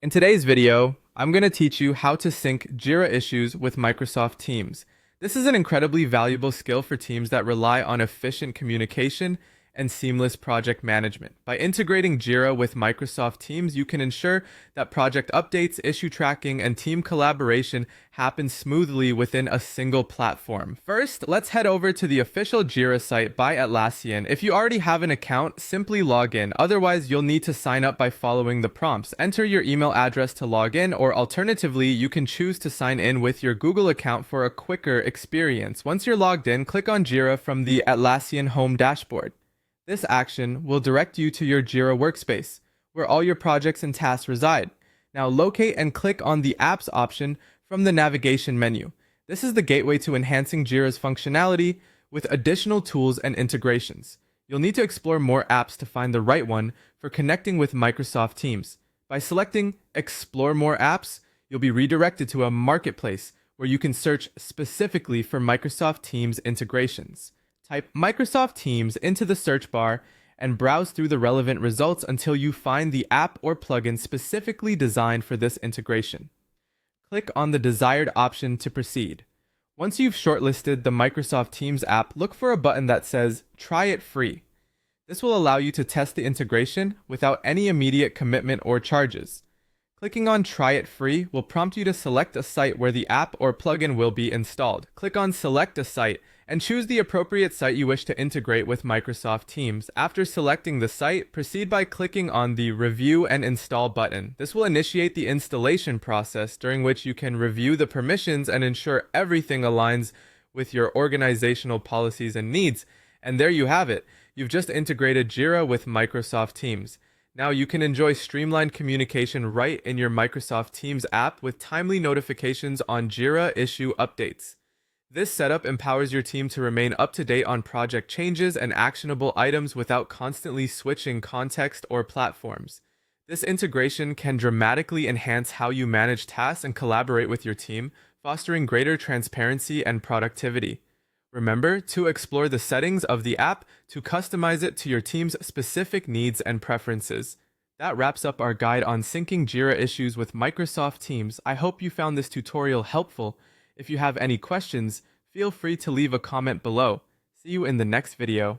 In today's video, I'm going to teach you how to sync Jira issues with Microsoft Teams. This is an incredibly valuable skill for teams that rely on efficient communication and seamless project management. By integrating Jira with Microsoft Teams, you can ensure that project updates, issue tracking, and team collaboration happen smoothly within a single platform. First, let's head over to the official Jira site by Atlassian. If you already have an account, simply log in. Otherwise, you'll need to sign up by following the prompts. Enter your email address to log in, or alternatively, you can choose to sign in with your Google account for a quicker experience. Once you're logged in, click on Jira from the Atlassian home dashboard. This action will direct you to your Jira workspace, where all your projects and tasks reside. Now locate and click on the Apps option from the navigation menu. This is the gateway to enhancing Jira's functionality with additional tools and integrations. You'll need to explore more apps to find the right one for connecting with Microsoft Teams. By selecting Explore More Apps, you'll be redirected to a marketplace where you can search specifically for Microsoft Teams integrations. Type Microsoft Teams into the search bar and browse through the relevant results until you find the app or plugin specifically designed for this integration. Click on the desired option to proceed. Once you've shortlisted the Microsoft Teams app, look for a button that says Try it free. This will allow you to test the integration without any immediate commitment or charges. Clicking on Try it free will prompt you to select a site where the app or plugin will be installed. Click on Select a site and choose the appropriate site you wish to integrate with Microsoft Teams. After selecting the site, proceed by clicking on the Review and Install button. This will initiate the installation process, during which you can review the permissions and ensure everything aligns with your organizational policies and needs. And there you have it. You've just integrated Jira with Microsoft Teams. Now you can enjoy streamlined communication right in your Microsoft Teams app with timely notifications on Jira issue updates. This setup empowers your team to remain up to date on project changes and actionable items without constantly switching context or platforms. This integration can dramatically enhance how you manage tasks and collaborate with your team, fostering greater transparency and productivity. Remember to explore the settings of the app to customize it to your team's specific needs and preferences. That wraps up our guide on syncing Jira issues with Microsoft Teams. I hope you found this tutorial helpful. If you have any questions, feel free to leave a comment below. See you in the next video.